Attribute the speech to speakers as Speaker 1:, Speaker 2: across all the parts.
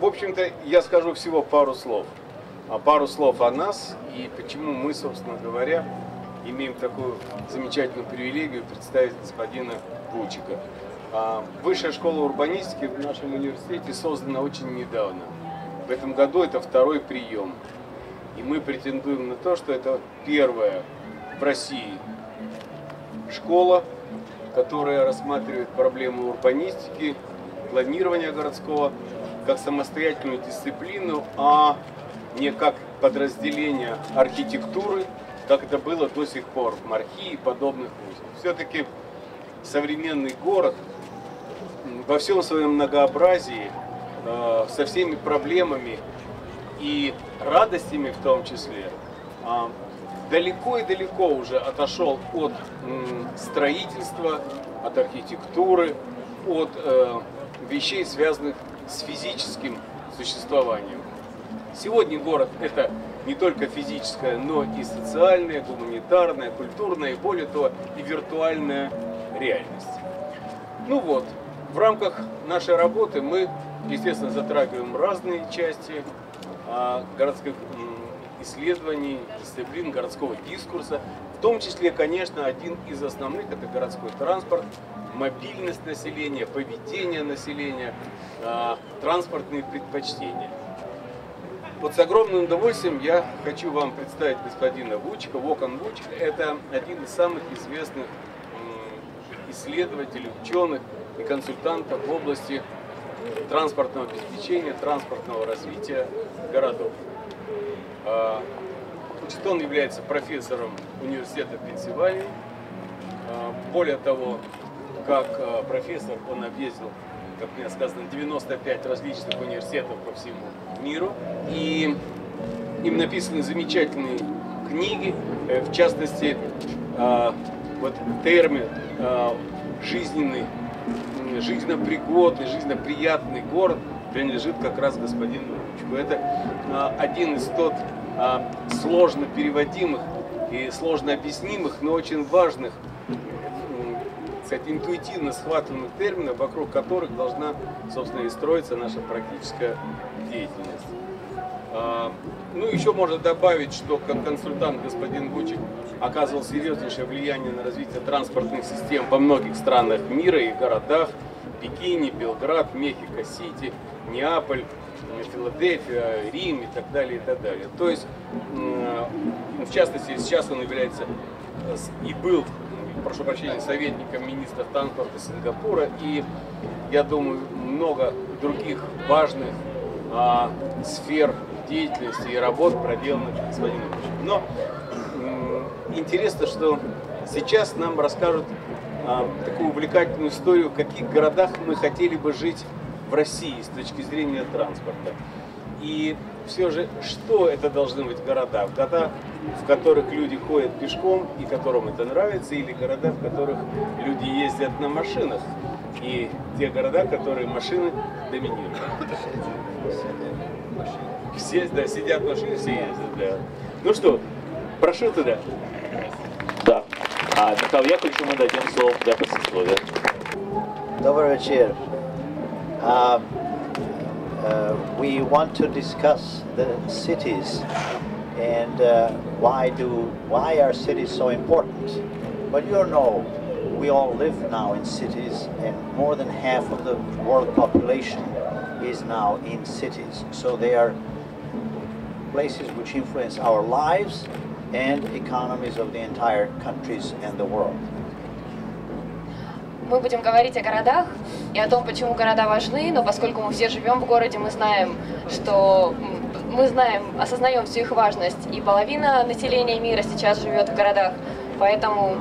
Speaker 1: В общем-то, я скажу всего пару слов. Пару слов о нас и почему мы, собственно говоря, имеем такую замечательную привилегию представить господина Вучика. Высшая школа урбанистики в нашем университете создана очень недавно. В этом году это второй прием. И мы претендуем на то, что это первая в России школа, которая рассматривает проблему урбанистики, планирования городского как самостоятельную дисциплину, а не как подразделение архитектуры, как это было до сих пор в МАРХИ и подобных вузах. Все-таки современный город во всем своем многообразии, со всеми проблемами и радостями в том числе, далеко и далеко уже отошел от строительства, от архитектуры, от вещей, связанных с физическим существованием. Сегодня город – это не только физическая, но и социальная, гуманитарная, культурная и, более того, и виртуальная реальность. Ну вот, в рамках нашей работы мы, естественно, затрагиваем разные части городских исследований, дисциплин, городского дискурса. В том числе, конечно, один из основных – это городской транспорт, мобильность населения, поведение населения, транспортные предпочтения. Вот с огромным удовольствием я хочу вам представить господина Вучика. Вукан Вучик – это один из самых известных исследователей, ученых и консультантов в области транспортного обеспечения, транспортного развития городов. Он является профессором университета Пенсильвании. Более того, как профессор он объездил, как мне сказано, 95 различных университетов по всему миру. И им написаны замечательные книги, в частности, вот термин жизненно пригодный, жизненно-приятный город принадлежит как раз господину Вучику. Это один из тот сложно переводимых и сложно объяснимых, но очень важных, кстати, интуитивно схватываемых терминов, вокруг которых должна, собственно, и строиться наша практическая деятельность. Ну, еще можно добавить, что как консультант господин Вучик оказывал серьезнейшее влияние на развитие транспортных систем во многих странах мира и городах: Пекине, Белград, Мехико-Сити, Неаполь, Филадельфия, Рим и так далее, и так далее. То есть, в частности, сейчас он является и был, прошу прощения, советником министра транспорта Сингапура, и, я думаю, много других важных сфер деятельности и работ проделанных господином Вучиком. Но интересно, что сейчас нам расскажут такую увлекательную историю, в каких городах мы хотели бы жить в России с точки зрения транспорта. И все же, что это должны быть города? Города, в которых люди ходят пешком и которым это нравится, или города, в которых люди ездят на машинах, и те города, в которые машины доминируют. Все, да, сидят в машине, все ездят, да. Ну что, прошу туда.
Speaker 2: Да. Михаил Яковлевич, мы дадим слово для предисловия.
Speaker 3: Добрый вечер. We want to discuss the cities and why are cities so important. But you know, we all live now in cities, and more than half of the world population is now in cities. So they are places which influence our lives and economies of the entire countries and the world.
Speaker 4: Мы будем говорить о городах и о том, почему города важны, но поскольку мы все живем в городе, мы знаем, осознаем всю их важность, и половина населения мира сейчас живет в городах, поэтому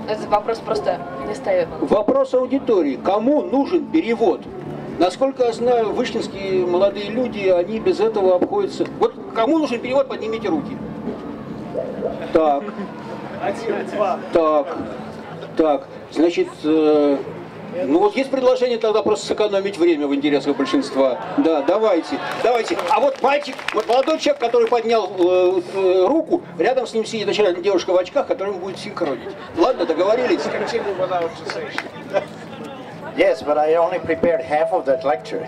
Speaker 4: этот вопрос просто не встает.
Speaker 5: Вопрос аудитории. Кому нужен перевод? Насколько я знаю, вышкинские молодые люди, они без этого обходятся. Вот кому нужен перевод, поднимите руки. Так.
Speaker 3: Один, два.
Speaker 5: Так, значит, ну вот есть предложение тогда просто сэкономить время в интересах большинства. Да, давайте. А вот мальчик, вот молодой человек, который поднял руку, рядом с ним сидит очаровательная девушка в очках, которая ему будет синхронить. Ладно, договорились?
Speaker 3: Yes, but I only prepared half of that lecture.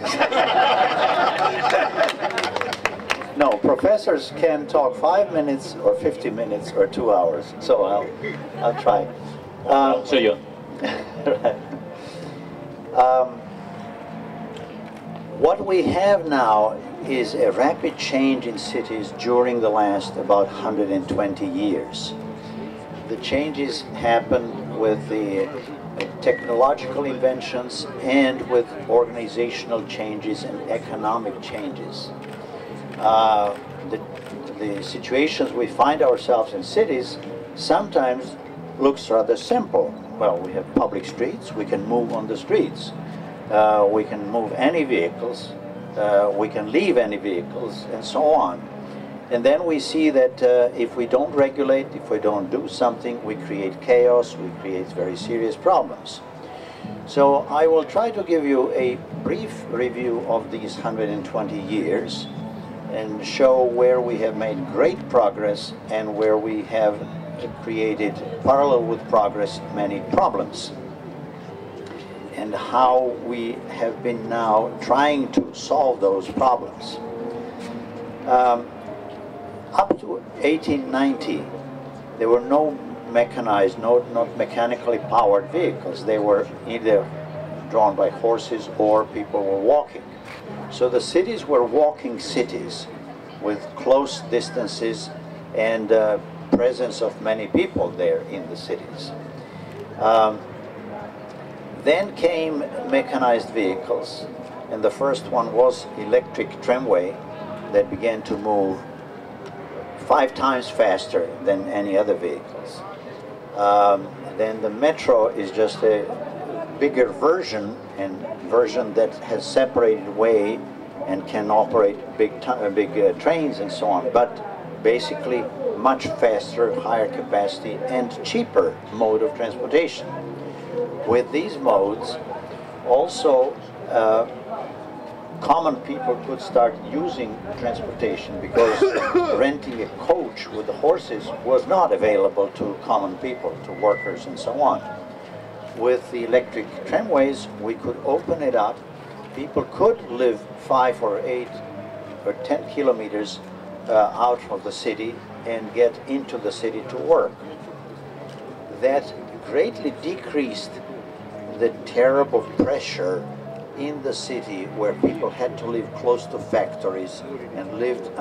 Speaker 3: No, professors can talk 5 minutes or 50 minutes or 2 hours, so I'll try.
Speaker 2: So you.
Speaker 3: Right. What we have now is a rapid change in cities during the last about 120 years. The changes happen with the technological inventions and with organizational changes and economic changes. The situations we find ourselves in cities sometimes looks rather simple. Well, we have public streets, we can move on the streets. We can move any vehicles, we can leave any vehicles, and so on. And then we see that if we don't regulate, if we don't do something, we create chaos, we create very serious problems. So I will try to give you a brief review of these 120 years and show where we have made great progress and where we have created, parallel with progress, many problems, and how we have been now trying to solve those problems. Up to 1890, there were no mechanized, not mechanically powered vehicles. They were either drawn by horses or people were walking. So the cities were walking cities with close distances and presence of many people there in the cities. Then came mechanized vehicles, and the first one was electric tramway that began to move 5 times faster than any other vehicles. Then the metro is just a bigger version, and version that has separated way and can operate big trains and so on, but basically much faster, higher capacity, and cheaper mode of transportation. With these modes, also common people could start using transportation, because renting a coach with the horses was not available to common people, to workers and so on. With the electric tramways, we could open it up. People could live 5 or 8 or 10 kilometers out of the city and get into the city to work. That greatly decreased the terrible pressure in the city, where people had to live close to factories and lived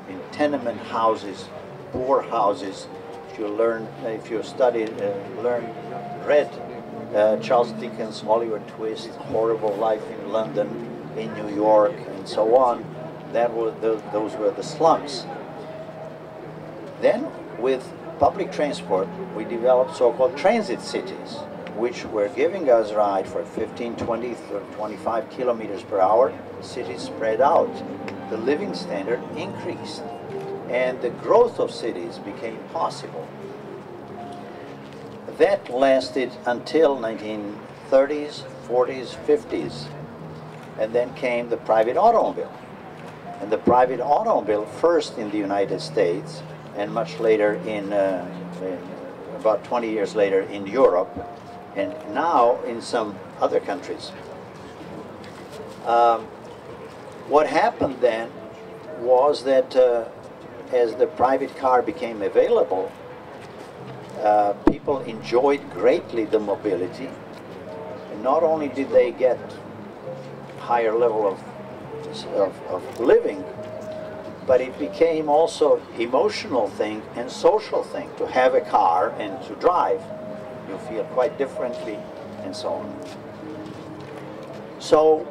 Speaker 3: in tenement houses, poor houses. If you read Charles Dickens' Oliver Twist, Horrible Life in London, in New York, and so on, those were the slums. Then, with public transport, we developed so-called transit cities, which were giving us ride for 15, 20, 25 kilometers per hour. Cities spread out. The living standard increased, and the growth of cities became possible. That lasted until 1930s, 40s, 50s, and then came the private automobile. And the private automobile, first in the United States, and much later about 20 years later in Europe, and now in some other countries. What happened then was that as the private car became available, people enjoyed greatly the mobility. And not only did they get higher level of living, but it became also emotional thing and social thing to have a car and to drive. You feel quite differently, and so on. So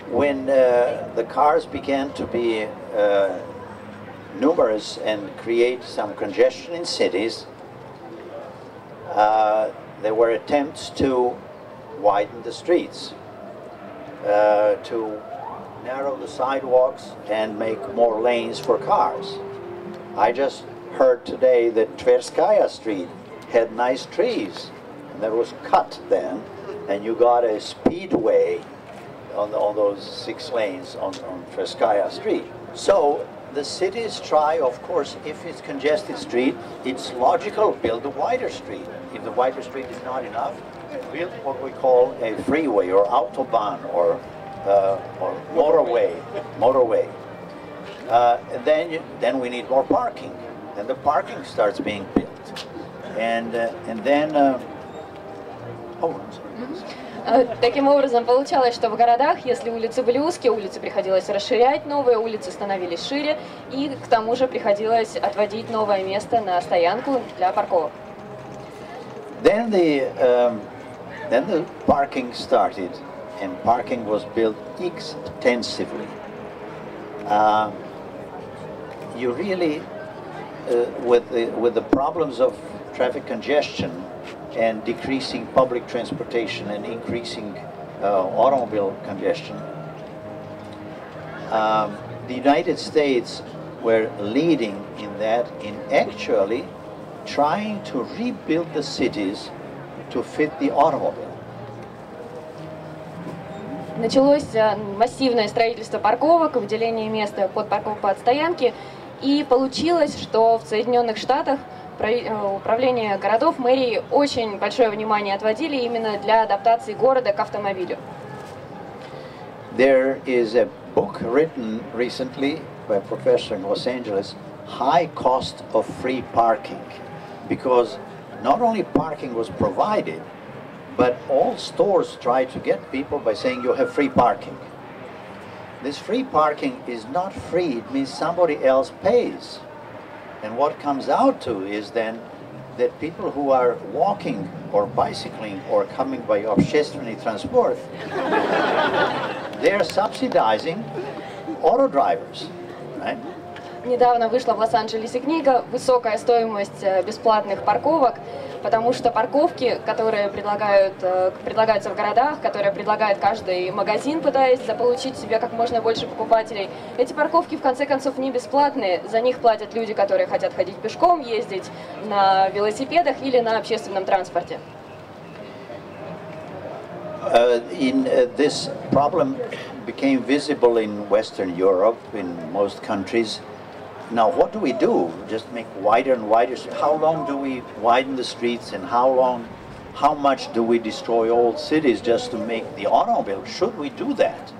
Speaker 3: when the cars began to be numerous and create some congestion in cities, there were attempts to widen the streets, to narrow the sidewalks and make more lanes for cars. I just heard today that Tverskaya Street had nice trees, and that was cut then, and you got a speedway on those 6 lanes on Tverskaya Street. So the cities try, of course, if it's congested street, it's logical, build a wider street. If the wider street is not enough, built what we call a freeway or autobahn or motorway. Then we need more parking. Then the parking starts being built, and then. Oh, I'm sorry.
Speaker 4: Таким образом, получалось, что в городах, если улицы были узкие, улицы приходилось расширять, новые улицы становились шире, и к тому же приходилось отводить новое место на стоянку для парковок.
Speaker 3: Then the parking started, and parking was built extensively. You really, with the problems of traffic congestion and decreasing public transportation and increasing automobile congestion, the United States were leading in that, in actually trying to rebuild the cities to fit the automobile.
Speaker 4: Началось массивное строительство парковок, выделение места под парковку под стоянки, и получилось, что в Соединенных Штатах управление городов, мэрии очень большое внимание отводили именно для адаптации города к автомобилю.
Speaker 3: There is a book written recently by a professor in Los Angeles, High Cost of Free Parking, because not only parking was provided, but all stores tried to get people by saying you have free parking. This free parking is not free, it means somebody else pays. And what comes out to is then that people who are walking or bicycling or coming by общественный транспорт, they are subsidizing auto drivers, right?
Speaker 4: Недавно вышла в Лос-Анджелесе книга «Высокая стоимость бесплатных парковок», потому что парковки, которые предлагаются в городах, которые предлагает каждый магазин, пытаясь заполучить себе как можно больше покупателей, эти парковки в конце концов не бесплатные, за них платят люди, которые хотят ходить пешком, ездить на велосипедах или на общественном транспорте.
Speaker 3: This problem became visible in Western Europe, in most countries. Now, what do we do? Just make wider and wider? How long do we widen the streets, and how much do we destroy old cities just to make the automobile? Should we do that?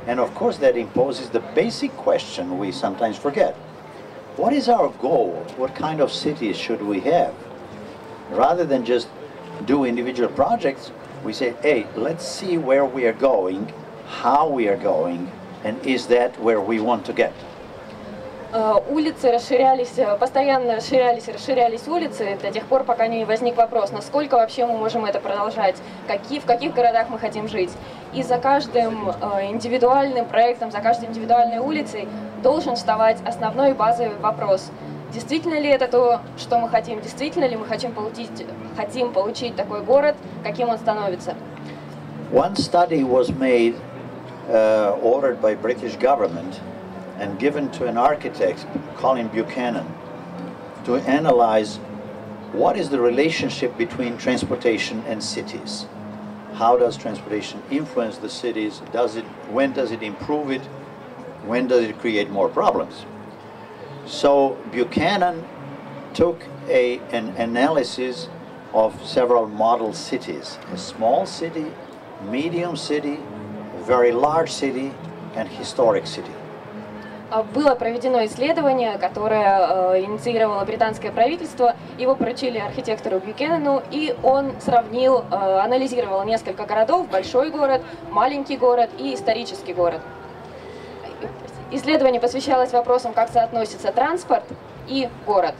Speaker 3: And of course, that imposes the basic question we sometimes forget. What is our goal? What kind of cities should we have? Rather than just do individual projects, we say, hey, let's see where we are going, how we are going, and is that where we want to get?
Speaker 4: Улицы расширялись, постоянно расширялись улицы до тех пор, пока не возник вопрос, насколько вообще мы можем это продолжать, в каких городах мы хотим жить. И за каждым индивидуальным проектом, за каждой индивидуальной улицей должен вставать основной базовый вопрос. Действительно ли это то, что мы хотим? Действительно ли мы хотим получить такой город, каким он становится?
Speaker 3: One study was made, ordered by British government, and given to an architect, Colin Buchanan, to analyze what is the relationship between transportation and cities. How does transportation influence the cities? When does it improve it? When does it create more problems? So Buchanan took an analysis of several model cities: a small city, medium city, very large city, and historic city.
Speaker 4: Было проведено исследование, которое инициировало британское правительство, его поручили архитектору Бьюкенену, и он сравнил, анализировал несколько городов: большой город, маленький город и исторический город. Исследование посвящалось вопросам, как соотносится транспорт и город.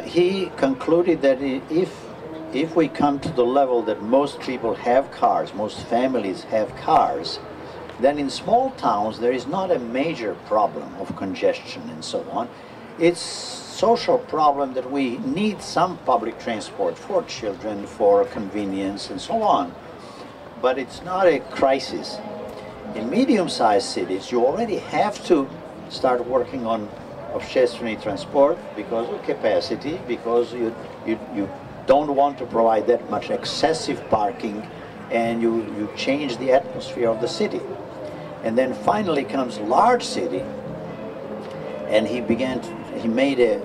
Speaker 3: He concluded that if we come to the level that most people have cars, most families have cars, then in small towns there is not a major problem of congestion and so on. It's social problem that we need some public transport for children, for convenience and so on. But it's not a crisis. In medium-sized cities, you already have to start working on общественный транспорт because of capacity, because you don't want to provide that much excessive parking, and you change the atmosphere of the city. And then finally comes large city, and he made a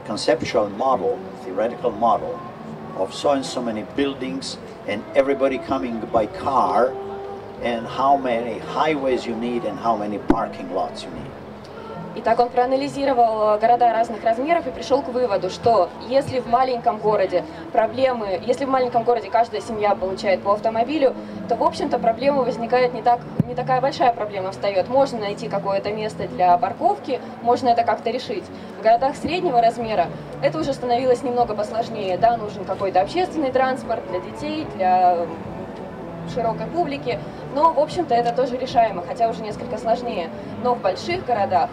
Speaker 3: conceptual model, theoretical model, of so and so many buildings and everybody coming by car, and how many highways you need and how many parking lots you need.
Speaker 4: Итак, он проанализировал города разных размеров и пришел к выводу, что если в маленьком городе если в маленьком городе каждая семья получает по автомобилю, то, в общем-то, проблема возникает не такая большая проблема встает. Можно найти какое-то место для парковки, можно это как-то решить. В городах среднего размера это уже становилось немного посложнее. Да, нужен какой-то общественный транспорт для детей, для широкой публики, но, в общем-то, это тоже решаемо, хотя уже несколько сложнее. Но в больших городах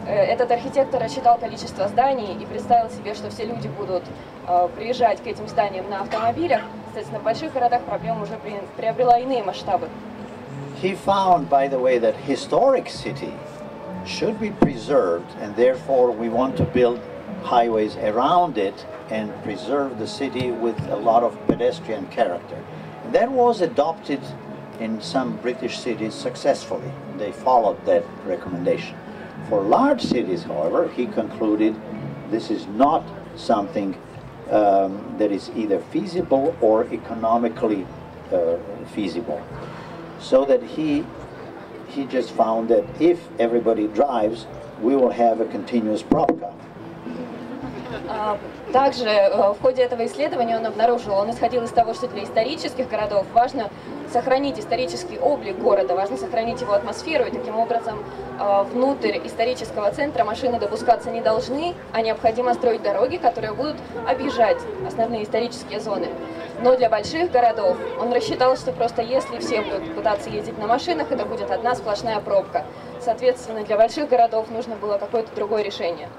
Speaker 4: этот архитектор рассчитал количество зданий и представил себе, что все люди будут приезжать к этим зданиям на автомобилях. Соответственно, в больших городах проблема уже приобрела иные масштабы.
Speaker 3: He found, by the way, that historic city should be preserved, and therefore we want to build highways around it and preserve the city with a lot of pedestrian character. And that was adopted in some British cities successfully. They followed that recommendation. For large cities, however, he concluded this is not something that is either feasible or economically feasible. So that he just found that if everybody drives, we will have a continuous пробка.
Speaker 4: Также в ходе этого исследования он исходил из того, что для исторических городов важно сохранить исторический облик города, важно сохранить его атмосферу, и таким образом внутрь исторического центра машины допускаться не должны, а необходимо строить дороги, которые будут объезжать основные исторические зоны. Но для больших городов он рассчитал, что просто если все будут пытаться ездить на машинах, это будет одна сплошная пробка. Соответственно, для больших городов нужно было какое-то другое решение.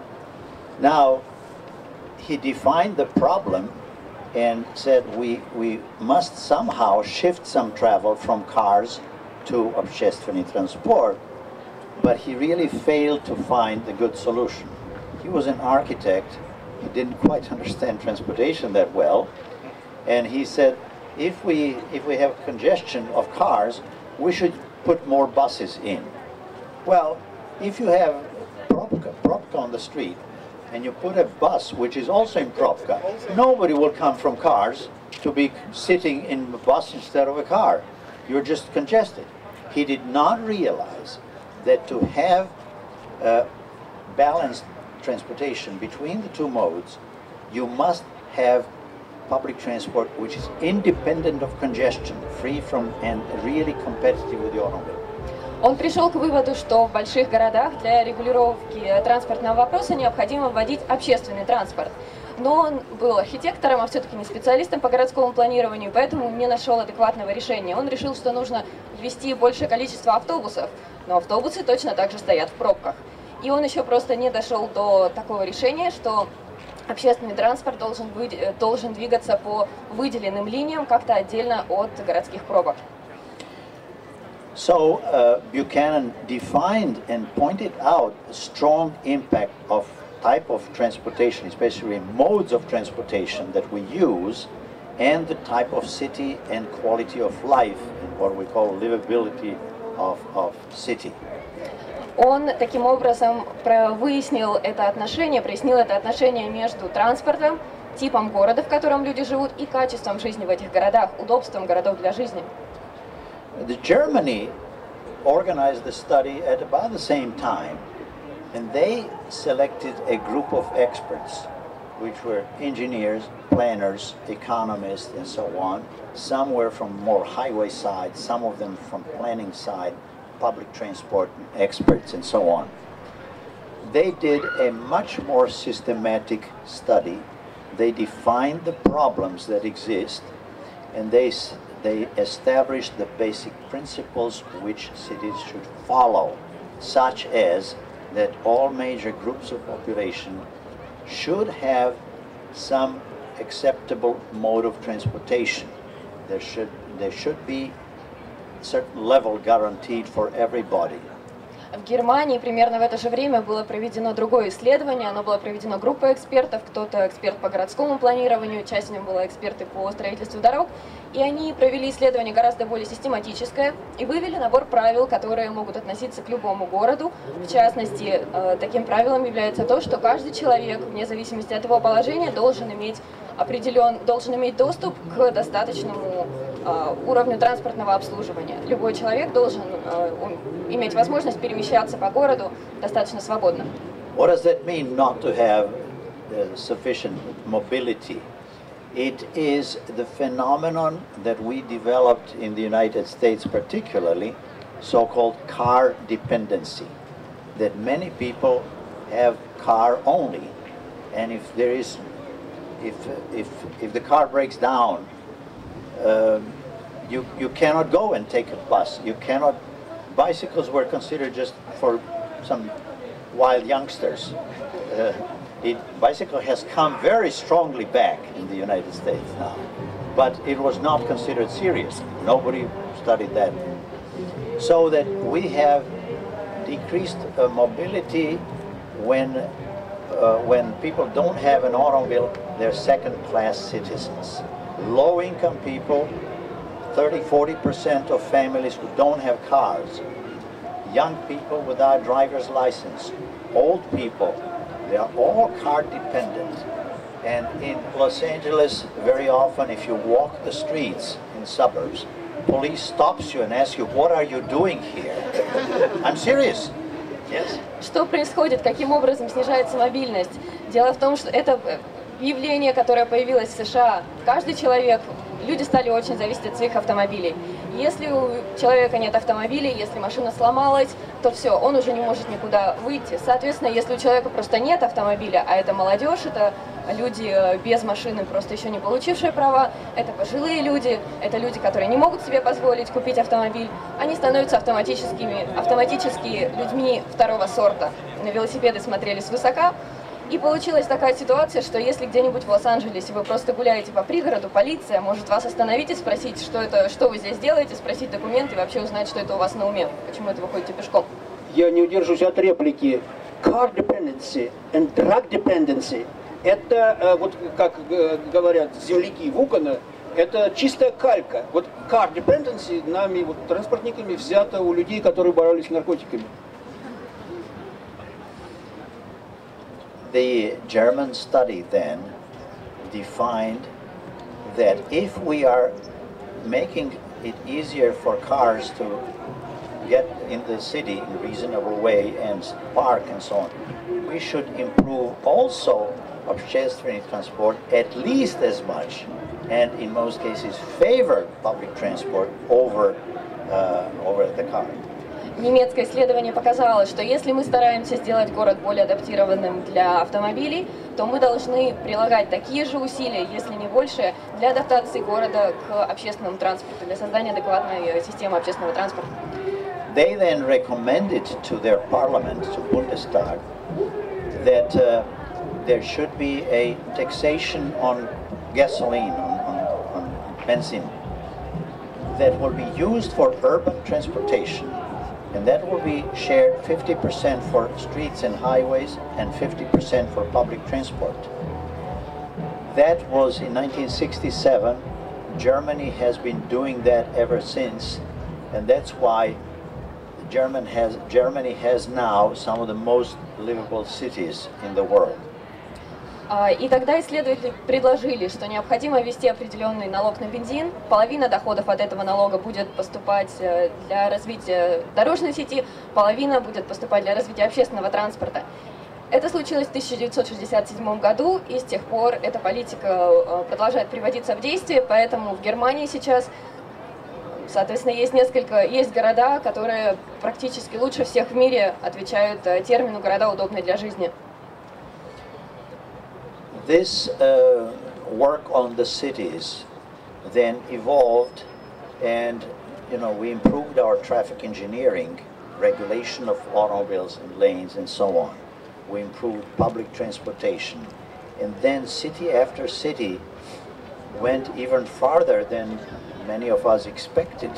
Speaker 3: Now, he defined the problem and said we must somehow shift some travel from cars to общественный транспорт, but he really failed to find a good solution. He was an architect, he didn't quite understand transportation that well, and he said if we have congestion of cars, we should put more buses in. Well, if you have pробка on the street, and you put a bus which is also in pробка, nobody will come from cars to be sitting in a bus instead of a car. You're just congested. He did not realize that to have balanced transportation between the two modes, you must have public transport which is independent of congestion, free from and really competitive with the automobile.
Speaker 4: Он пришел к выводу, что в больших городах для регулировки транспортного вопроса необходимо вводить общественный транспорт. Но он был архитектором, а все-таки не специалистом по городскому планированию, поэтому не нашел адекватного решения. Он решил, что нужно ввести большее количество автобусов, но автобусы точно так же стоят в пробках. И он еще просто не дошел до такого решения, что общественный транспорт должен двигаться по выделенным линиям как-то отдельно от городских пробок.
Speaker 3: So Buchanan defined and pointed out a strong impact of type of transportation, especially modes of transportation that we use, and the type of city and quality of life, and what we call livability of city.
Speaker 4: Он таким образом прояснил это отношение между транспортом, типом города, в котором люди живут, и качеством жизни в этих городах, удобством городов для жизни.
Speaker 3: Germany organized the study at about the same time, and they selected a group of experts, which were engineers, planners, economists, and so on. Some were from more highway side, some of them from planning side, public transport experts, and so on. They did a much more systematic study. They defined the problems that exist, and they established the basic principles which cities should follow, such as that all major groups of population should have some acceptable mode of transportation. There should be a certain level guaranteed for everybody.
Speaker 4: В Германии примерно в это же время было проведено другое исследование. Оно было проведено группой экспертов, кто-то эксперт по городскому планированию, часть из них была эксперты по строительству дорог. И они провели исследование гораздо более систематическое и вывели набор правил, которые могут относиться к любому городу. В частности, таким правилом является то, что каждый человек, вне зависимости от его положения, должен иметь доступ к достаточному уровню транспортного обслуживания. Любой человек должен иметь возможность перемещаться по городу достаточно свободно.
Speaker 3: What does that mean, not to have sufficient mobility? It is the phenomenon that we developed in the United States particularly, so-called car dependency, that many people have car only, and if the car breaks down, you cannot go and take a bus. You cannot. Bicycles were considered just for some wild youngsters. Bicycle has come very strongly back in the United States now, but it was not considered serious. Nobody studied that. So that we have decreased mobility when people don't have an automobile, they're second-class citizens. Low-income people, 30–40% of families who don't have cars. Young people without driver's license. Old people, they are all car dependent. And in Los Angeles, very often if you walk the streets in suburbs, police stops you and asks you, what are you doing here? I'm serious. Yes.
Speaker 4: Что происходит, каким образом снижается мобильность? Дело в том, что это явление, которое появилось в США. Каждый человек, люди стали очень зависеть от своих автомобилей. Если у человека нет автомобиля, если машина сломалась, то все, он уже не может никуда выйти. Соответственно, если у человека просто нет автомобиля, а это молодежь, это люди без машины, просто еще не получившие права, это пожилые люди, это люди, которые не могут себе позволить купить автомобиль, они становятся автоматически людьми второго сорта. На велосипеды смотрели свысока. И получилась такая ситуация, что если где-нибудь в Лос-Анджелесе вы просто гуляете по пригороду, полиция может вас остановить и спросить, что вы здесь делаете, спросить документы и вообще узнать, что это у вас на уме, почему это вы ходите пешком.
Speaker 5: Я не удержусь от реплики. Car dependency and drug dependency – это, вот как говорят земляки Вукана, это чистая калька. Вот car dependency нами, вот, транспортниками, взято у людей, которые боролись с наркотиками.
Speaker 3: The German study then defined that if we are making it easier for cars to get in the city in a reasonable way and park and so on, we should improve also общественный transport at least as much, and in most cases favor public transport over the car.
Speaker 4: Немецкое исследование показало, что если мы стараемся сделать город более адаптированным для автомобилей, то мы должны прилагать такие же усилия, если не больше, для адаптации города к общественному транспорту, для создания адекватной системы общественного транспорта.
Speaker 3: They then recommended to their parliament, to Bundestag, that there should be a taxation on gasoline, on benzene, that will be used for urban transportation. And that will be shared 50% for streets and highways and 50% for public transport. That was in 1967. Germany has been doing that ever since, and that's why Germany has now some of the most livable cities in the world.
Speaker 4: И тогда исследователи предложили, что необходимо ввести определенный налог на бензин. Половина доходов от этого налога будет поступать для развития дорожной сети, половина будет поступать для развития общественного транспорта. Это случилось в 1967 году, и с тех пор эта политика продолжает приводиться в действие, поэтому в Германии сейчас, соответственно, есть города, которые практически лучше всех в мире отвечают термину «города, удобные для жизни».
Speaker 3: This work on the cities then evolved, and we improved our traffic engineering, regulation of automobiles and lanes and so on. We improved public transportation, and then city after city went even farther than many of us expected.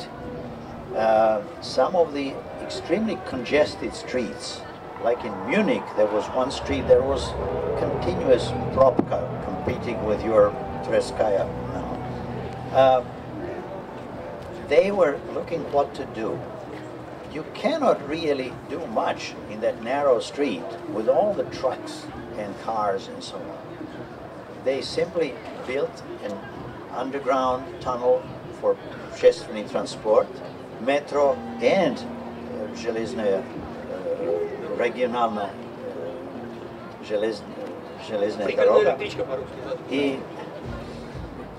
Speaker 3: Some of the extremely congested streets. Like in Munich, there was one street, there was continuous Propka competing with your Tverskaya now. They were looking what to do. You cannot really do much in that narrow street with all the trucks and cars and so on. They simply built an underground tunnel for общественный транспорт, metro and железная региональная железная дорога.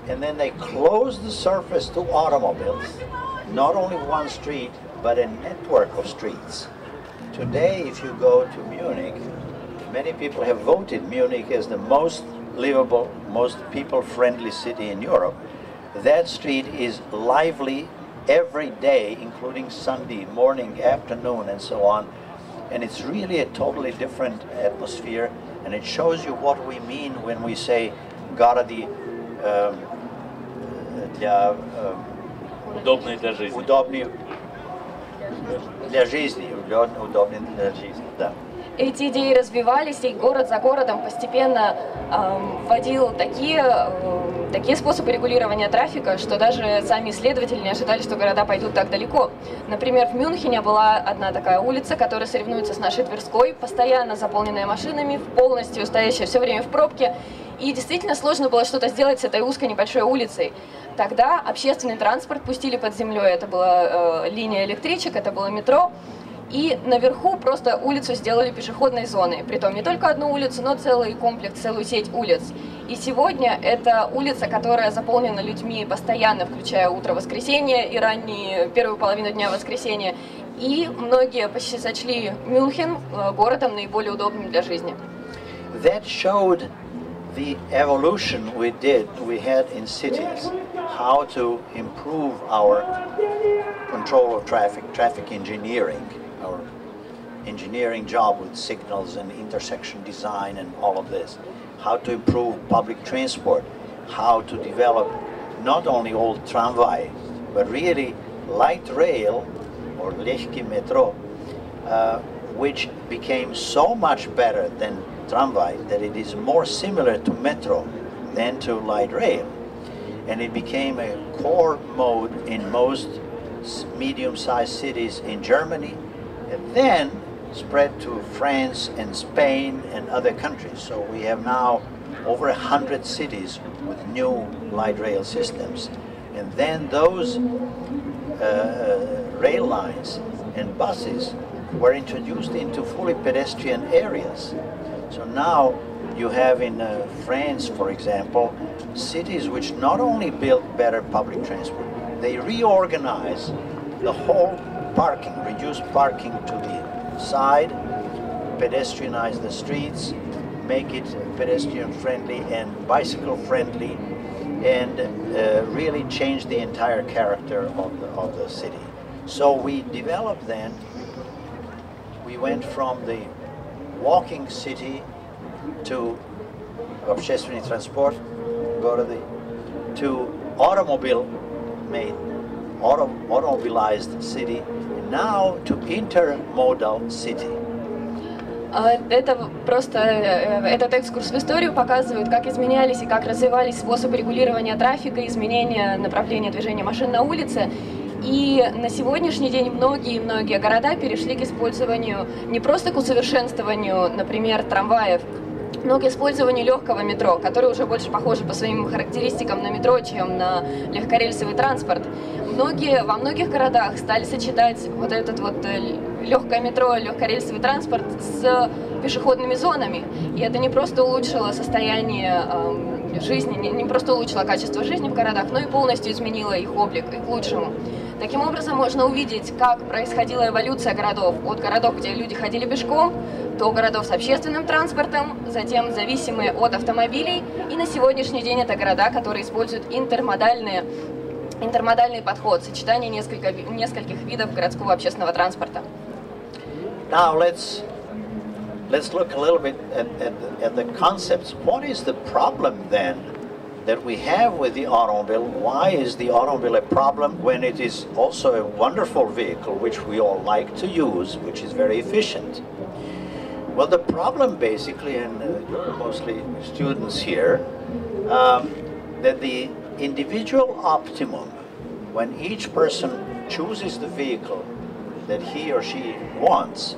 Speaker 3: And then they closed the surface to automobiles, not only one street, but a network of streets. Today, if you go to Munich, many people have voted Munich as the most livable, most people-friendly city in Europe. That street is lively every day, including Sunday, morning, afternoon, and so on. And it's really a totally different atmosphere, and it shows you what we mean when we say города для
Speaker 2: Удобный для жизни.
Speaker 3: Удобный для жизни, удобный для жизни, да.
Speaker 4: Эти идеи развивались, и город за городом постепенно вводил такие способы регулирования трафика, что даже сами исследователи не ожидали, что города пойдут так далеко. Например, в Мюнхене была одна такая улица, которая соревнуется с нашей Тверской, постоянно заполненная машинами, полностью стоящая все время в пробке. И действительно сложно было что-то сделать с этой узкой небольшой улицей. Тогда общественный транспорт пустили под землей, это была линия электричек, это было метро. И наверху просто улицу сделали пешеходной зоной. Притом не только одну улицу, но целый комплекс, целую сеть улиц. И сегодня это улица, которая заполнена людьми постоянно, включая утро воскресенья и первую половину дня воскресенья. И многие почти сочли Мюнхен городом наиболее удобным для жизни.
Speaker 3: That showed the evolution we had in cities, how to improve our control of traffic engineering. Our engineering job with signals and intersection design and all of this. How to improve public transport, how to develop not only old tramway, but really light rail or легкий metro, which became so much better than tramway that it is more similar to metro than to light rail. And it became a core mode in most medium-sized cities in Germany, and then spread to France and Spain and other countries. So we have now over 100 cities with new light rail systems. And then those rail lines and buses were introduced into fully pedestrian areas. So now you have in France, for example, cities which not only built better public transport, they reorganize the whole parking, reduce parking to the side, pedestrianize the streets, make it pedestrian friendly and bicycle friendly, and really change the entire character of the city. So we developed then, we went from the walking city to общественный транспорт, to automobilized city, and now to intermodal city.
Speaker 4: Этот экскурс в историю показывает, как изменялись и как развивались способы регулирования трафика, изменения направления движения машин на улице. И на сегодняшний день многие города перешли к использованию, не просто к усовершенствованию, например, трамваев, но к использованию легкого метро, которое уже больше похоже по своим характеристикам на метро, чем на легкорельсовый транспорт. Во многих городах стали сочетать вот этот вот легкое метро, легкорельсовый транспорт с пешеходными зонами. И это не просто улучшило состояние жизни, не просто улучшило качество жизни в городах, но и полностью изменило их облик и к лучшему. Таким образом, можно увидеть, как происходила эволюция городов. От городов, где люди ходили пешком, до городов с общественным транспортом, затем зависимые от автомобилей. И на сегодняшний день это города, которые используют интермодальный подход, сочетание нескольких видов городского общественного транспорта.
Speaker 3: Now let's look a little bit at the concepts. What is the problem then that we have with the automobile. Why is the automobile a problem when it is also a wonderful vehicle which we all like to use, which is very efficient? Well, the problem basically, and mostly students here, that the individual optimum, when each person chooses the vehicle that he or she wants,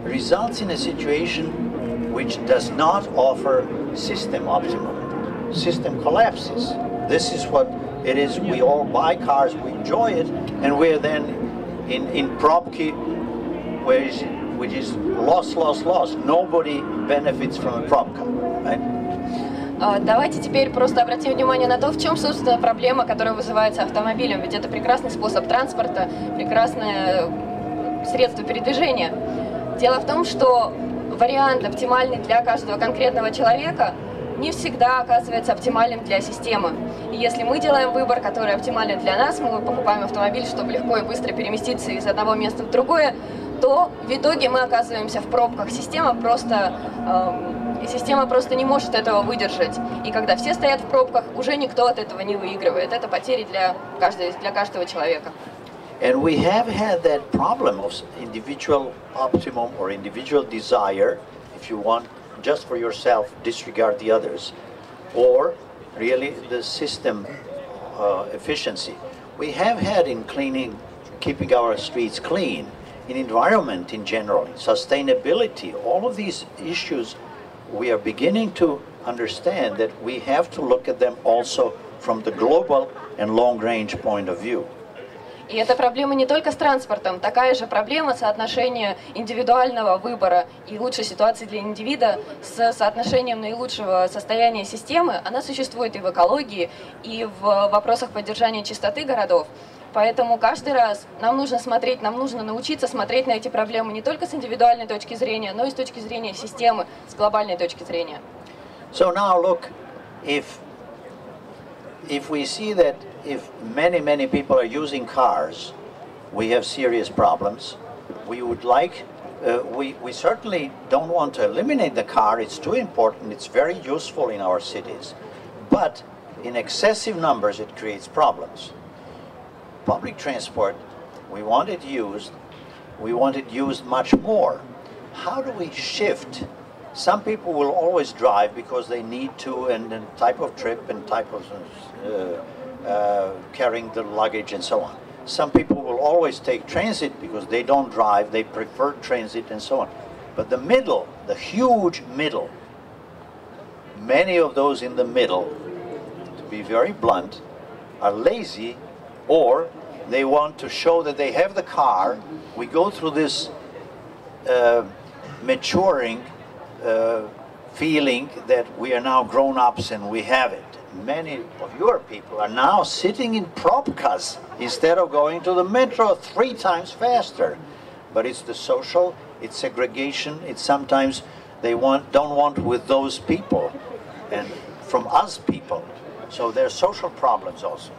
Speaker 3: results in a situation which does not offer system optimum. System collapses. This is what it is. We all buy cars, we enjoy it, and we're then in pробки, which is loss, loss, loss. Nobody benefits from a пробка, right?
Speaker 4: Давайте теперь просто обратим внимание на то, в чем, собственно, проблема, которая вызывается автомобилем. Ведь это прекрасный способ транспорта, прекрасное средство передвижения. Дело в том, что вариант, оптимальный для каждого конкретного человека, не всегда оказывается оптимальным для системы. И если мы делаем выбор, который оптимален для нас, мы покупаем автомобиль, чтобы легко и быстро переместиться из одного места в другое, то в итоге мы оказываемся в пробках. Система просто не может этого выдержать. И когда все стоят в пробках, уже никто от этого не выигрывает. Это потери для каждого человека.
Speaker 3: And we have had that problem of individual optimum or individual desire, if you want, just for yourself, disregard the others, or really the system efficiency. We have had in keeping our streets clean, in environment in general, sustainability, all of these issues, we are beginning to understand that we have to look at them also from the global and long-range point of view.
Speaker 4: И эта проблема не только с транспортом, такая же проблема соотношения индивидуального выбора и лучшей ситуации для индивида с соотношением наилучшего состояния системы, она существует и в экологии, и в вопросах поддержания чистоты городов. Поэтому каждый раз нам нужно научиться смотреть на эти проблемы не только с индивидуальной точки зрения, но и с точки зрения системы, с глобальной точки зрения.
Speaker 3: So now look, if we see that if many people are using cars, we have serious problems. We would like, we certainly don't want to eliminate the car. It's too important. It's very useful in our cities. But in excessive numbers, it creates problems. Public transport, we want it used much more. How do we shift? Some people will always drive because they need to, and type of trip and type of carrying the luggage and so on. Some people will always take transit because they don't drive, they prefer transit and so on. But the middle, the huge middle, many of those in the middle, to be very blunt, are lazy, or they want to show that they have the car. We go through this maturing feeling that we are now grown-ups and we have it. Many of your people are now sitting in pробkas instead of going to the metro 3 times faster. But it's the social, it's segregation, it's sometimes they don't want with those people and from us people. So there are social problems also.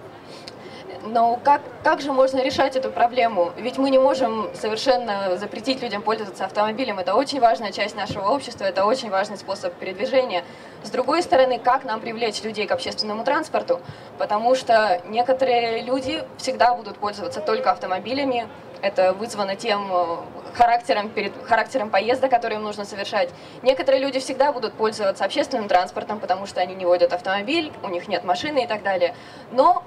Speaker 4: Но как же можно решать эту проблему? Ведь мы не можем совершенно запретить людям пользоваться автомобилем. Это очень важная часть нашего общества, это очень важный способ передвижения. С другой стороны, как нам привлечь людей к общественному транспорту? Потому что некоторые люди всегда будут пользоваться только автомобилями. Это вызвано тем характером поезда, который им нужно совершать. Некоторые люди всегда будут пользоваться общественным транспортом, потому что они не водят автомобиль, у них нет машины и так далее. Но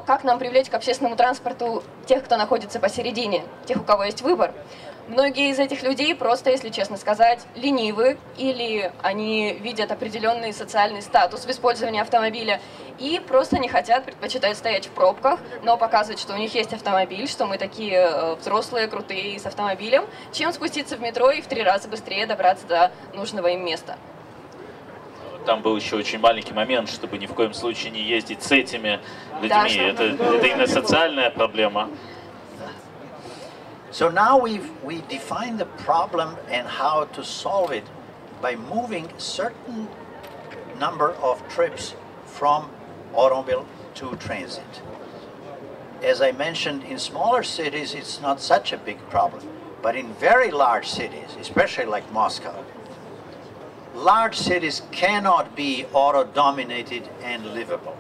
Speaker 4: как нам привлечь к общественному транспорту тех, кто находится посередине, тех, у кого есть выбор? Многие из этих людей просто, если честно сказать, ленивы, или они видят определенный социальный статус в использовании автомобиля и просто не хотят, предпочитают стоять в пробках, но показывать, что у них есть автомобиль, что мы такие взрослые, крутые с автомобилем, чем спуститься в метро и в 3 раза быстрее добраться до нужного им места.
Speaker 2: Там был еще очень маленький момент, чтобы ни в коем случае не ездить с этими людьми. Это именно социальная проблема.
Speaker 3: So now we define the problem and how to solve it by moving certain number of trips from automobile to transit. As I mentioned, in smaller cities it's not such a big problem, but in very large cities, especially like Moscow, large cities cannot be auto-dominated and livable.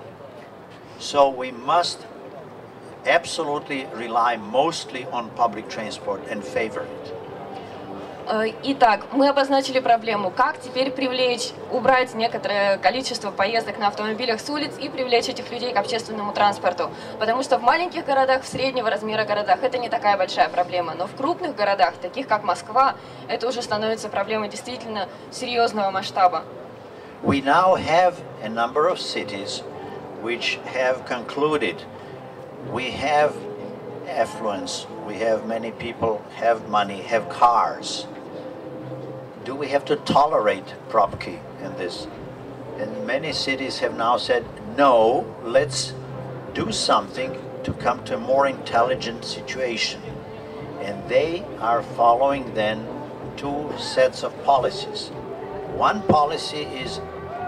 Speaker 3: So we must absolutely rely mostly on public transport and favor it.
Speaker 4: Итак, мы обозначили проблему, как теперь убрать некоторое количество поездок на автомобилях с улиц и привлечь этих людей к общественному транспорту. Потому что в маленьких городах, в среднего размера городах это не такая большая проблема, но в крупных городах, таких как Москва, это уже становится проблемой действительно серьезного масштаба.
Speaker 3: We now have a number of cities which have concluded we have affluence, we have many people, have money, have cars. Do we have to tolerate property in this? And many cities have now said, no, let's do something to come to a more intelligent situation. And they are following then two sets of policies. One policy is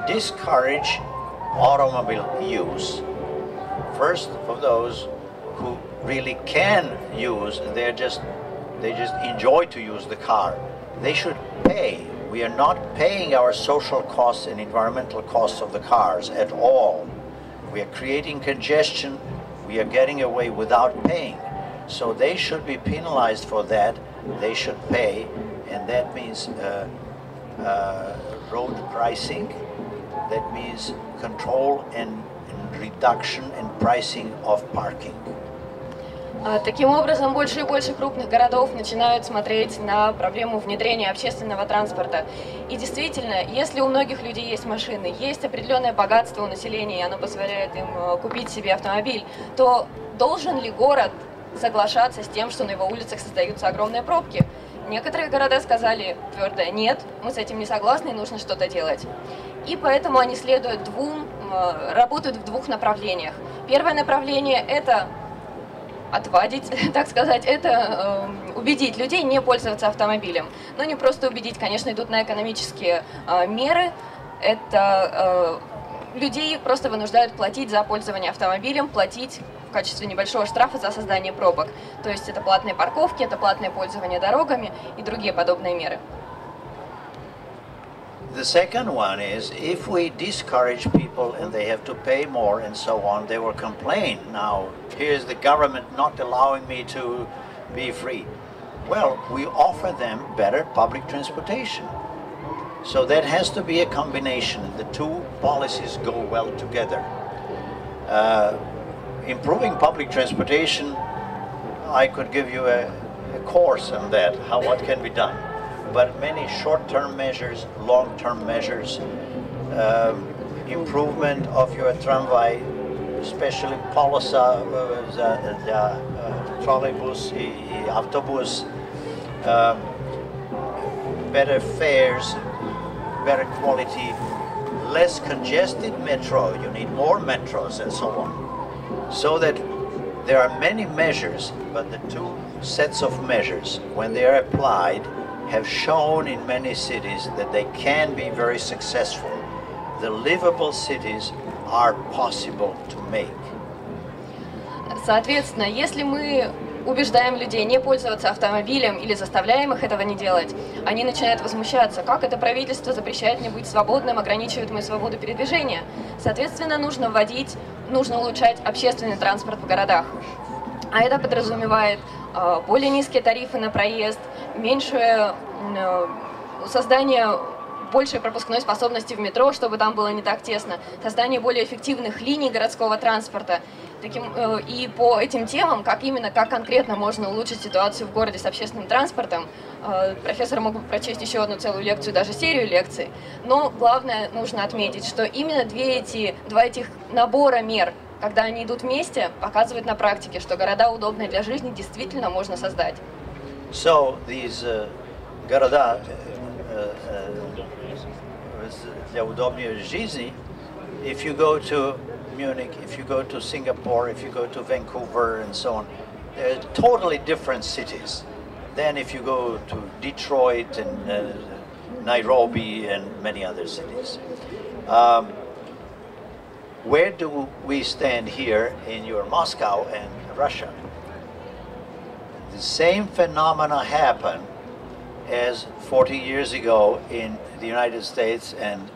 Speaker 3: discourage automobile use. First, of those who really can use, they just enjoy to use the car. They should pay. We are not paying our social costs and environmental costs of the cars at all. We are creating congestion. We are getting away without paying. So they should be penalized for that. They should pay, and that means road pricing. That means control and reduction in pricing of parking.
Speaker 4: Таким образом, больше и больше крупных городов начинают смотреть на проблему внедрения общественного транспорта. И действительно, если у многих людей есть машины, есть определенное богатство у населения, и оно позволяет им купить себе автомобиль, то должен ли город соглашаться с тем, что на его улицах создаются огромные пробки? Некоторые города сказали твердо: нет, мы с этим не согласны, и нужно что-то делать. И поэтому они работают в двух направлениях. Первое направление – это отвадить, так сказать, это убедить людей не пользоваться автомобилем. Но не просто убедить, конечно, идут на экономические меры. Это людей просто вынуждают платить за пользование автомобилем, платить в качестве небольшого штрафа за создание пробок. То есть это платные парковки, это платное пользование дорогами и другие подобные меры.
Speaker 3: The second one is, if we discourage people and they have to pay more and so on, they will complain. Now, here's the government not allowing me to be free. Well, we offer them better public transportation. So that has to be a combination. The two policies go well together. Improving public transportation, I could give you a course on that, what can be done. But many short-term measures, long-term measures, improvement of your tramway, especially Polosa, trolleybus, autobus, better fares, better quality, less congested metro, you need more metros and so on. So that there are many measures, but the two sets of measures, when they are applied, have shown in many cities that they can be very successful. The livable cities are possible to make.
Speaker 4: Соответственно, если мы убеждаем людей не пользоваться автомобилем или заставляем их этого не делать, они начинают возмущаться, как это правительство запрещает мне быть свободным, ограничивает мою свободу передвижения. Соответственно, нужно улучшать общественный транспорт в городах. А это подразумевает более низкие тарифы на проезд, создание большей пропускной способности в метро, чтобы там было не так тесно, создание более эффективных линий городского транспорта. И по этим темам, как конкретно можно улучшить ситуацию в городе с общественным транспортом, профессор мог бы прочесть еще одну целую лекцию, даже серию лекций. Но главное, нужно отметить, что именно два этих набора мер, когда они идут вместе, показывают на практике, что города, удобные для жизни, действительно можно создать.
Speaker 3: So these города для удобной жизни, if you go to Munich, if you go to Singapore, if you go to Vancouver and so on, they're totally different cities than if you go to Detroit and Nairobi and many other cities. Where do we stand here in your Moscow and Russia? The same phenomena happen as 40 years ago in the United States and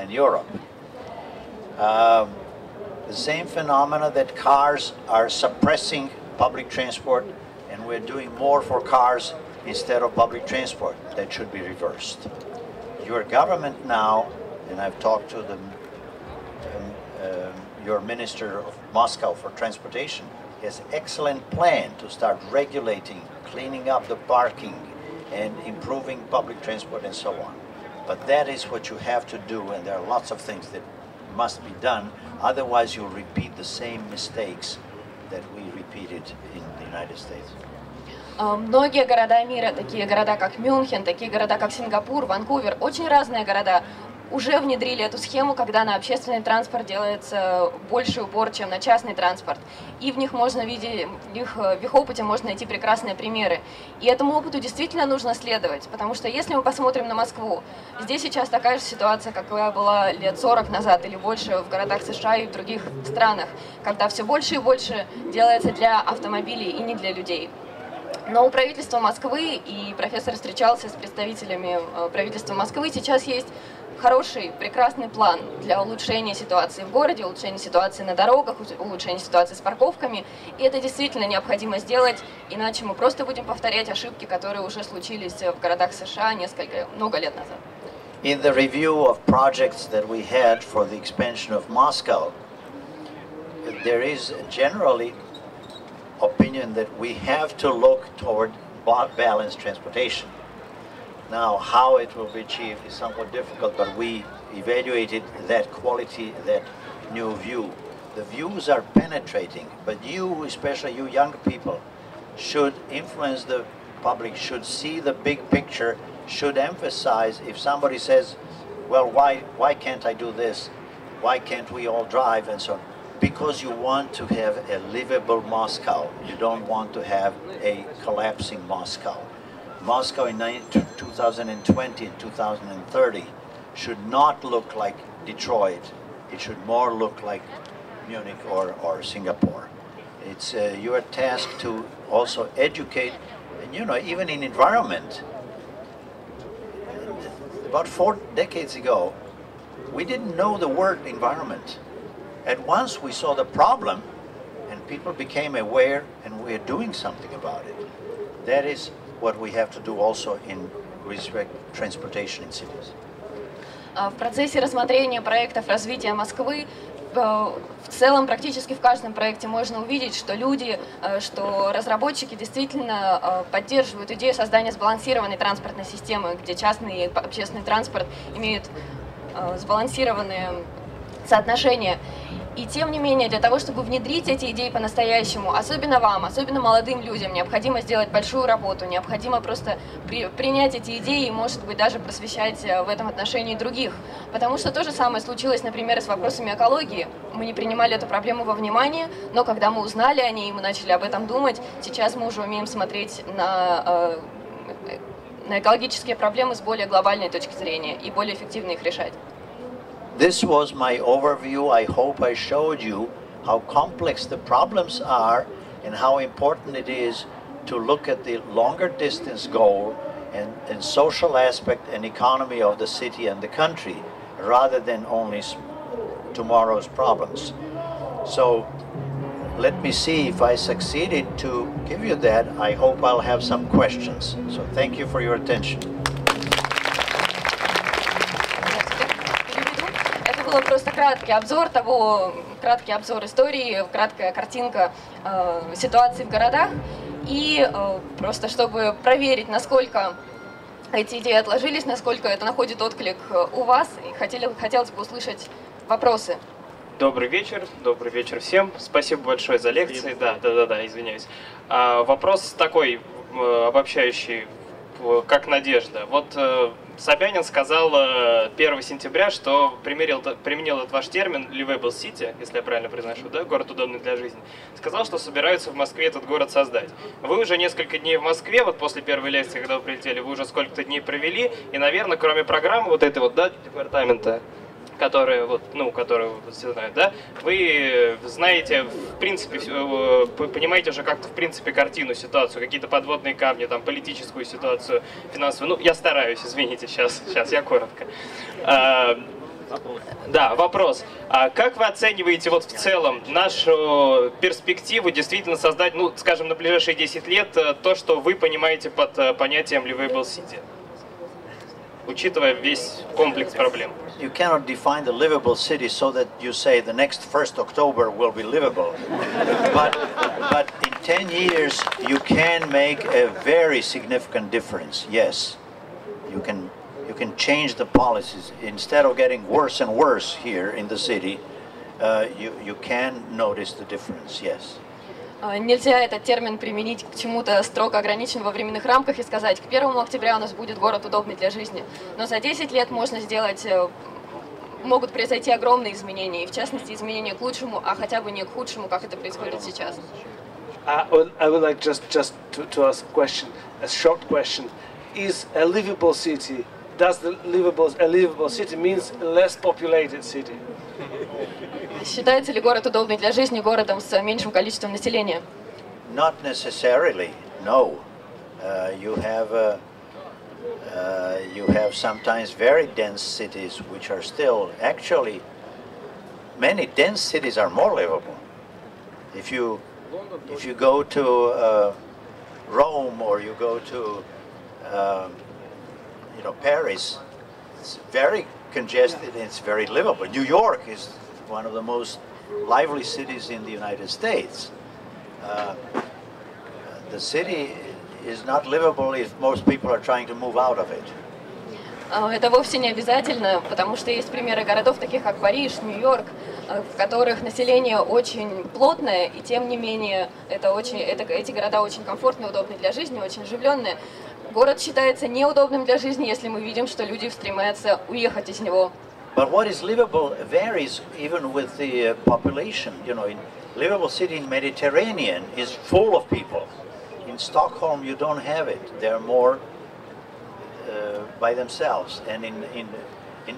Speaker 3: Europe. The same phenomena that cars are suppressing public transport, and we're doing more for cars instead of public transport. That should be reversed. Your government now, and I've talked to your minister of Moscow for transportation, has excellent plan to start regulating, cleaning up the parking, and improving public transport and so on. But that is what you have to do, and there are lots of things that must be done. Otherwise, you'll repeat the same mistakes that we repeated in the United States.
Speaker 4: Многие города мира, такие города как Мюнхен, такие города как Сингапур, Ванкувер, очень разные города, уже внедрили эту схему, когда на общественный транспорт делается больший упор, чем на частный транспорт. И в них можно видеть, в их опыте можно найти прекрасные примеры. И этому опыту действительно нужно следовать, потому что если мы посмотрим на Москву, здесь сейчас такая же ситуация, какая была лет 40 назад или больше в городах США и в других странах, когда все больше и больше делается для автомобилей и не для людей. Но у правительства Москвы, и профессор встречался с представителями правительства Москвы, сейчас есть хороший, прекрасный план для улучшения ситуации в городе, улучшения ситуации на дорогах, улучшения ситуации с парковками. И это действительно необходимо сделать, иначе мы просто будем повторять ошибки, которые уже случились в городах США много лет назад.
Speaker 3: In the review of projects that we had for the expansion of Moscow, there is generally opinion that we have to look toward balanced transportation. Now, how it will be achieved is somewhat difficult, but we evaluated that quality, that new view. The views are penetrating, but you, especially you young people, should influence the public, should see the big picture, should emphasize if somebody says, well, why can't I do this? Why can't we all drive and so on? Because you want to have a livable Moscow. You don't want to have a collapsing Moscow. Moscow in 2020 and 2030 should not look like Detroit. It should more look like Munich or Singapore. It's your task to also educate, and you know, even in environment. About 4 decades ago, we didn't know the word environment. At once we saw the problem and people became aware and we are doing something about it. That is what we have to do also in respect to transportation in cities.
Speaker 4: В процессе рассмотрения проектов развития Москвы в целом практически в каждом проекте можно увидеть, что люди, что разработчики действительно поддерживают идею создания сбалансированной транспортной системы, где частный и общественный транспорт имеют сбалансированные соотношения. И тем не менее, для того, чтобы внедрить эти идеи по-настоящему, особенно вам, особенно молодым людям, необходимо сделать большую работу, необходимо просто принять эти идеи и, может быть, даже просвещать в этом отношении других. Потому что то же самое случилось, например, с вопросами экологии. Мы не принимали эту проблему во внимание, но когда мы узнали о ней, мы начали об этом думать, сейчас мы уже умеем смотреть на экологические проблемы с более глобальной точки зрения и более эффективно их решать.
Speaker 3: This was my overview. I hope I showed you how complex the problems are and how important it is to look at the longer distance goal and social aspect and economy of the city and the country rather than only tomorrow's problems. So let me see if I succeeded to give you that. I hope I'll have some questions. So thank you for your attention.
Speaker 4: Был просто краткий обзор истории, краткая картинка ситуации в городах. И просто чтобы проверить, насколько эти идеи отложились, насколько это находит отклик у вас, хотелось бы услышать вопросы.
Speaker 6: Добрый вечер всем. Спасибо большое за лекции. Да, извиняюсь. Вопрос такой обобщающий, как надежда. Вот Собянин сказал 1 сентября, что применил этот ваш термин «livable city», если я правильно произношу, да, город удобный для жизни. Сказал, что собираются в Москве этот город создать. Вы уже несколько дней в Москве, вот после первой лекции, когда вы прилетели, вы уже сколько-то дней провели, и, наверное, кроме программы вот этой вот, да, департамента которые, вот, ну, которые все знают, да, вы знаете, в принципе, понимаете уже как-то, в принципе, картину, ситуацию, какие-то подводные камни, там, политическую ситуацию, финансовую. Ну, я стараюсь, извините, сейчас я коротко. Да, вопрос. А как вы оцениваете вот в целом нашу перспективу действительно создать, ну, скажем, на ближайшие 10 лет то, что вы понимаете под понятием livable city, учитывая весь комплекс проблем?
Speaker 3: You cannot define the livable city so that you say the next 1st October will be livable. But in 10 years you can make a very significant difference. Yes, you can change the policies. Instead of getting worse and worse here in the city, you can notice the difference. Yes.
Speaker 4: Нельзя этот термин применить к чему-то строго ограниченному во временных рамках и сказать, к 1 октября у нас будет город удобный для жизни. Но за 10 лет можно сделать, могут произойти огромные изменения, и в частности изменения к лучшему, а хотя бы не к худшему, как это происходит сейчас.
Speaker 7: I would like just to ask a question, a short question. Is a livable city, does a livable city means a less populated city?
Speaker 4: Считается ли город удобный для жизни городом с меньшим количеством населения?
Speaker 3: Not necessarily. No. You have sometimes very dense cities which are still actually many dense cities are more livable. If you go to Rome or you go to Paris, it's very congested and it's very livable. New York is one of the most lively cities in the United States. The city is not livable if most people are trying to move out of it.
Speaker 4: Это вовсе не обязательно, потому что есть примеры городов, таких как Париж, Нью-Йорк, в которых население очень плотное, и тем не менее эти города очень комфортные, удобные для жизни, очень оживленные. Город считается неудобным для жизни, если мы видим, что люди стремятся уехать из него.
Speaker 3: But what is livable varies even with the population. You know, in livable city in Mediterranean is full of people. In Stockholm, you don't have it. They're more by themselves. And in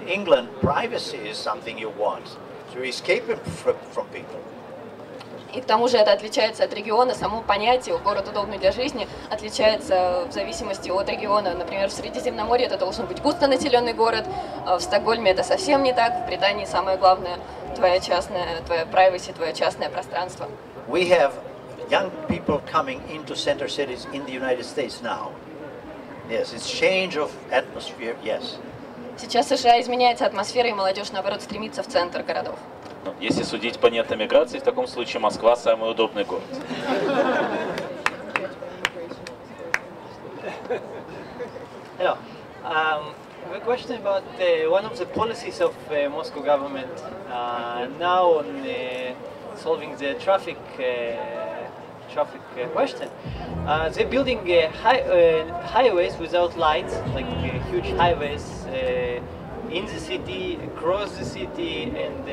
Speaker 3: England, privacy is something you want. So you're escaping from people.
Speaker 4: И к тому же это отличается от региона, само понятие «город удобный для жизни» отличается в зависимости от региона. Например, в Средиземноморье это должен быть густонаселенный город, в Стокгольме это совсем не так, в Британии самое главное – твоя privacy, твое частное пространство.
Speaker 3: We have young people coming into center cities in the United States now. Yes, it's change of atmosphere, yes.
Speaker 4: Сейчас в США изменяется атмосфера, и молодежь, наоборот, стремится в центр городов.
Speaker 2: Если судить по нет эмиграции, в таком случае Москва самый удобный город.
Speaker 8: Hello. I have a question about one of the policies of Moscow government now on solving the traffic question. They're building highways without lights, like huge highways in the city, across the city, and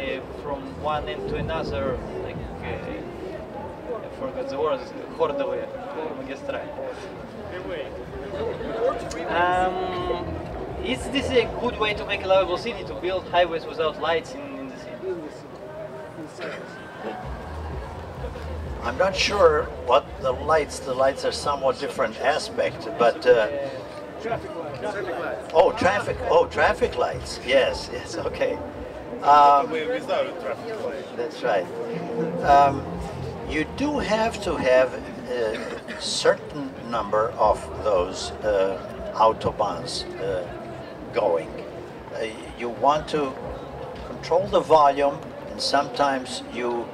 Speaker 8: from one end to another, like I forgot the word, хордовые магистрали. Is this a good way to make a livable city, to build highways without lights in the city?
Speaker 3: I'm not sure what the lights are somewhat different aspect, but traffic lights. Yes, okay. That's right. You do have to have a certain number of those autobahns going. You want to control the volume, and sometimes you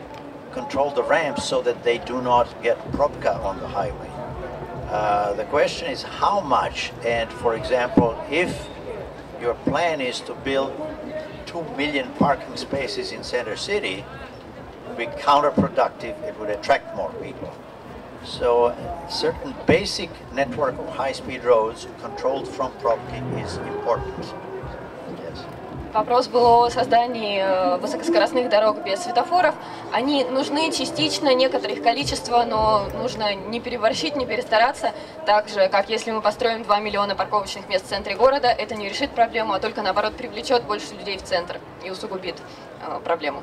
Speaker 3: control the ramps so that they do not get probka on the highway. The question is how much, and for example, if your plan is to build 2 million parking spaces in center city, it would be counterproductive, it would attract more people. So a certain basic network of high-speed roads controlled from probki is important. Yes.
Speaker 4: Вопрос был о создании высокоскоростных дорог без светофоров. Они нужны частично, некоторых количества, но нужно не переборщить, не перестараться. Так же, как если мы построим 2 миллиона парковочных мест в центре города, это не решит проблему, а только наоборот привлечет больше людей в центр и усугубит проблему.